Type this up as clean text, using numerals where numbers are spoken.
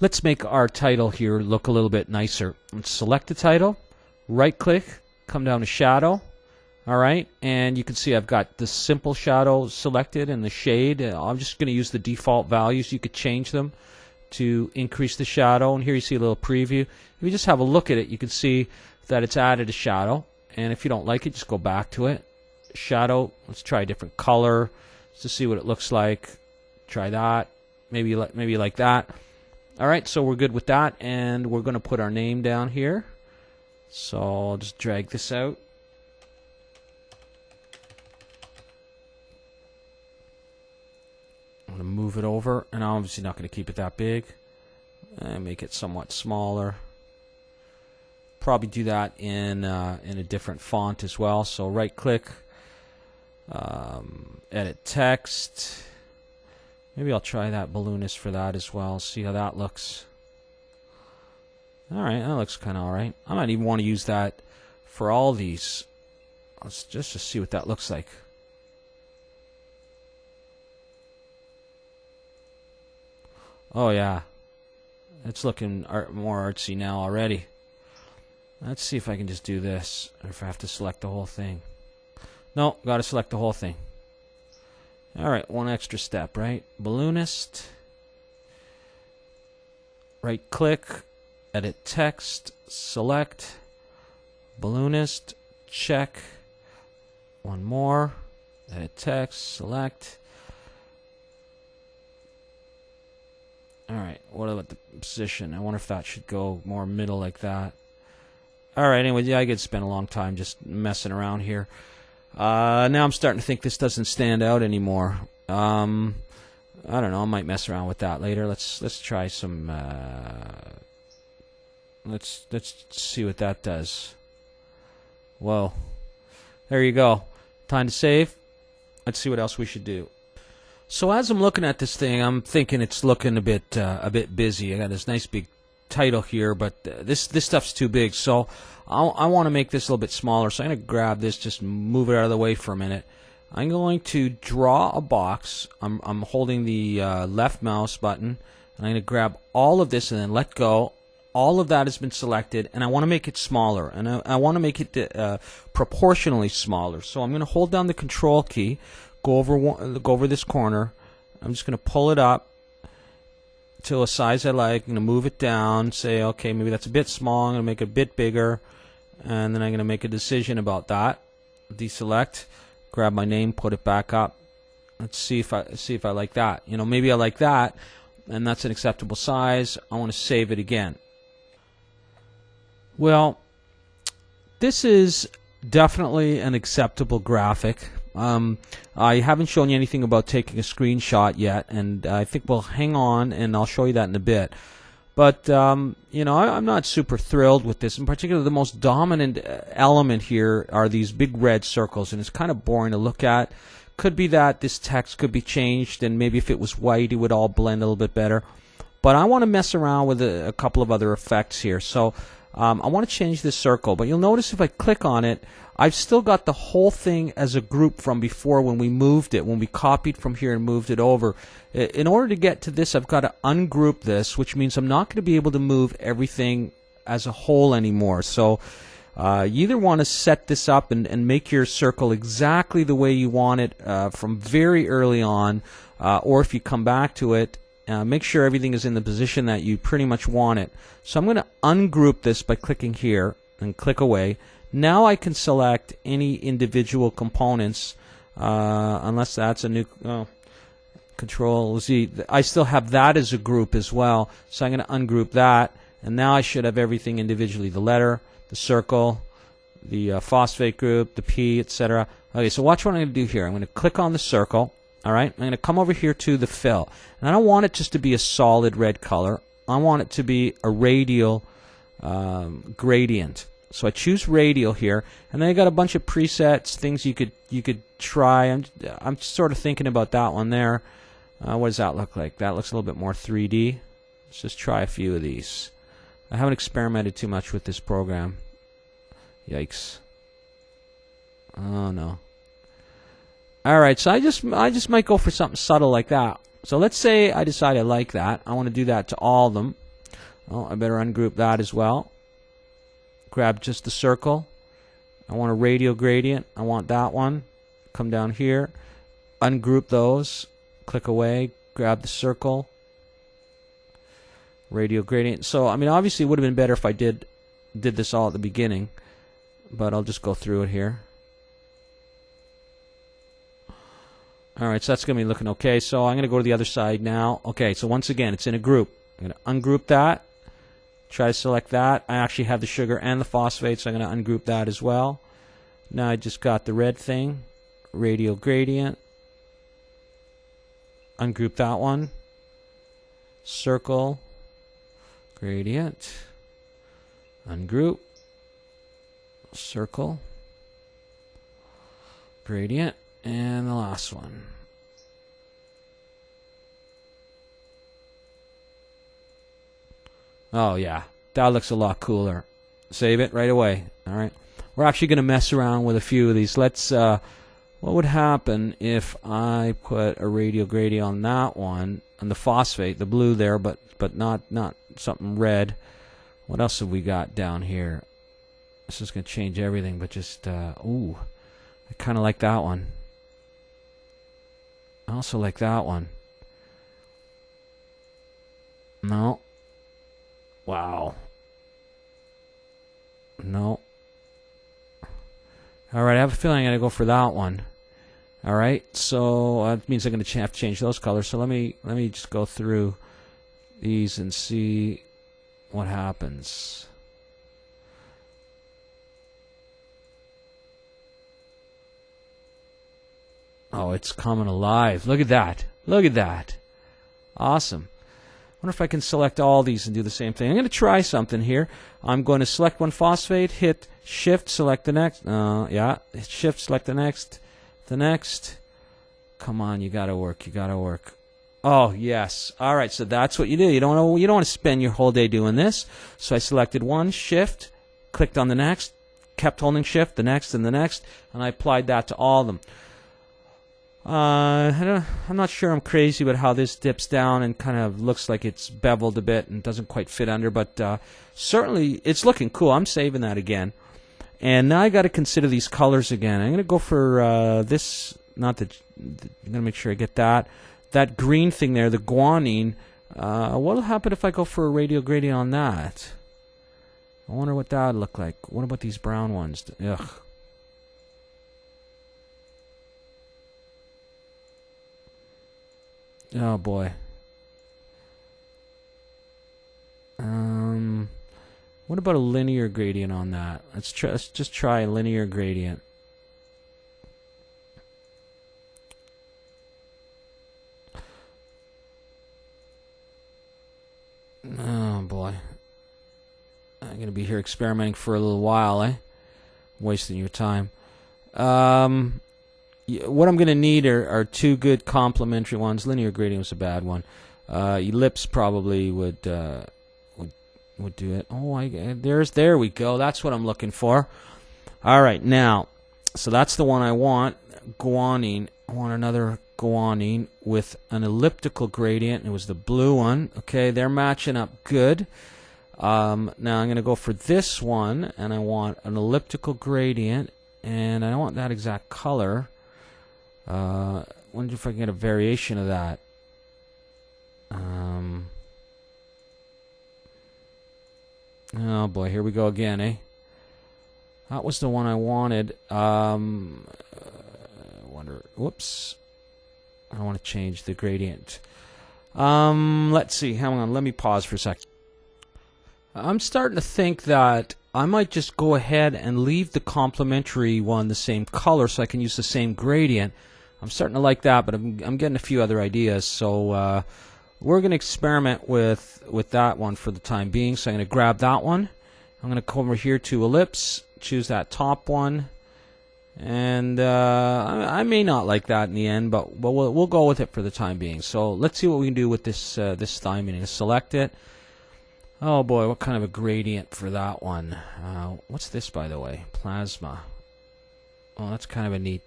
Let's make our title here look a little bit nicer. Let's select the title, right click, come down to shadow. Alright, and you can see I've got the simple shadow selected and the shade. I'm just going to use the default values. You could change them to increase the shadow, and here you see a little preview. If you just have a look at it, you can see that it's added a shadow, and if you don't like it, just go back to it. Shadow, let's try a different color just to see what it looks like. Try that, maybe like that. Alright, so we're good with that, and we're going to put our name down here. So I'll just drag this out. I'm going to move it over, and I'm obviously not going to keep it that big. And make it somewhat smaller. Probably do that in a different font as well. So right click, edit text. Maybe I'll try that balloonist for that as well. See how that looks. Alright, that looks kind of alright. I might even want to use that for all these. Let's just to see what that looks like. Oh yeah, it's looking more artsy now already. Let's see if I can just do this, or if I have to select the whole thing. No, gotta select the whole thing. Alright, one extra step, right? Balloonist. Right click, edit text, select. Balloonist, check. One more, edit text, select. Alright, what about the position? I wonder if that should go more middle like that. Alright, anyway, yeah, I could spend a long time just messing around here. Now I'm starting to think this doesn't stand out anymore. I don't know, I might mess around with that later. Let's try some let's see what that does. Whoa. There you go. Time to save. Let's see what else we should do. So as I'm looking at this thing, I'm thinking it's looking a bit busy. I got this nice big title here, but this stuff's too big. So I want to make this a little bit smaller. So I'm going to grab this, just move it out of the way for a minute. I'm going to draw a box. I'm holding the left mouse button, and I'm going to grab all of this and then let go. All of that has been selected, and I want to make it smaller, and I want to make it proportionally smaller. So I'm going to hold down the Control key. Go over this corner. I'm just going to pull it up to a size I like. I'm going to move it down. Say, okay, maybe that's a bit small. I'm going to make it a bit bigger, and then I'm going to make a decision about that. Deselect. Grab my name. Put it back up. Let's see if I like that. You know, maybe I like that, and that's an acceptable size. I want to save it again. Well, this is definitely an acceptable graphic. I haven't shown you anything about taking a screenshot yet, and I think we'll hang on, and I'll show you that in a bit. But, you know, I'm not super thrilled with this. In particular, the most dominant element here are these big red circles, and it's kind of boring to look at. Could be that this text could be changed, and maybe if it was white, it would all blend a little bit better. But I want to mess around with a couple of other effects here. So I want to change this circle, but you'll notice if I click on it, I've still got the whole thing as a group from before when we moved it, when we copied from here and moved it over. In order to get to this, I've got to ungroup this, which means I'm not going to be able to move everything as a whole anymore. So you either want to set this up and make your circle exactly the way you want it from very early on, or if you come back to it, make sure everything is in the position that you pretty much want it. So I'm going to ungroup this by clicking here and click away. Now I can select any individual components, unless that's a new Control Z. I still have that as a group as well, so I'm going to ungroup that, and now I should have everything individually: the letter, the circle, the phosphate group, the P, etc. Okay, so watch what I'm going to do here. I'm going to click on the circle. All right, I'm going to come over here to the fill, and I don't want it just to be a solid red color. I want it to be a radial gradient. So I choose radial here, and then I got a bunch of presets, things you could try. I'm sort of thinking about that one there. What does that look like? That looks a little bit more 3D. Let's just try a few of these. I haven't experimented too much with this program. Yikes. Oh no. All right, so I just might go for something subtle like that. So let's say I decide I like that. I want to do that to all of them. Oh, I better ungroup that as well. Grab just the circle. I want a radial gradient. I want that one. Come down here. Ungroup those. Click away. Grab the circle. Radial gradient. So, I mean, obviously it would have been better if I did this all at the beginning. But I'll just go through it here. Alright, so that's going to be looking okay. So I'm going to go to the other side now. Okay, so once again, it's in a group. I'm going to ungroup that. Try to select that. I actually have the sugar and the phosphate, so I'm going to ungroup that as well. Now I just got the red thing. Radial gradient. Ungroup that one. Circle. Gradient. Ungroup. Circle. Gradient. And the last one. Oh yeah, that looks a lot cooler. Save it right away. Alright. We're actually going to mess around with a few of these. Let's, what would happen if I put a radial gradient on that one, and the phosphate, the blue there, but not something red. What else have we got down here? This is going to change everything, but just, ooh, I kind of like that one. I also like that one. No. Wow. No. Alright, I have a feeling I'm going to go for that one. Alright, so that means I'm going to have to change those colors. So let me just go through these and see what happens. Oh, it's coming alive. Look at that. Look at that. Awesome. I wonder if I can select all these and do the same thing. I'm going to try something here. I'm going to select one phosphate, hit Shift, select the next. Yeah, hit Shift, select the next. The next. Come on, you got to work. You got to work. Oh, yes. All right, so that's what you do. You don't want to spend your whole day doing this. So I selected one, Shift, clicked on the next, kept holding Shift, the next, and I applied that to all of them. I'm not sure I'm crazy about how this dips down and kind of looks like it's beveled a bit and doesn't quite fit under, but certainly it's looking cool. I'm saving that again. And now I got to consider these colors again. I'm going to go for this, I'm going to make sure I get that. That green thing there, the guanine, what will happen if I go for a radial gradient on that? I wonder what that would look like. What about these brown ones? Ugh. Oh boy. What about a linear gradient on that? Let's just try a linear gradient. Oh boy. I'm going to be here experimenting for a little while, eh? Wasting your time. What I'm going to need are two good complementary ones. Linear gradient was a bad one. Ellipse probably would do it. Oh, there we go. That's what I'm looking for. All right, now, so that's the one I want. Guanine. I want another guanine with an elliptical gradient. It was the blue one. Okay, they're matching up good. Now I'm going to go for this one, and I want an elliptical gradient, and I don't want that exact color. Wonder if I can get a variation of that. Oh boy, here we go again, eh? That was the one I wanted. Whoops. I want to change the gradient. Let's see. Hang on. Let me pause for a sec. I'm starting to think that I might just go ahead and leave the complementary one the same color so I can use the same gradient. I'm starting to like that, but I'm getting a few other ideas. So we're going to experiment with that one for the time being. So I'm going to grab that one. I'm going to come over here to Ellipse, choose that top one. And I may not like that in the end, but we'll go with it for the time being. So let's see what we can do with this this thymine. Select it. Oh boy, what kind of a gradient for that one? What's this, by the way? Plasma. Oh, that's kind of a neat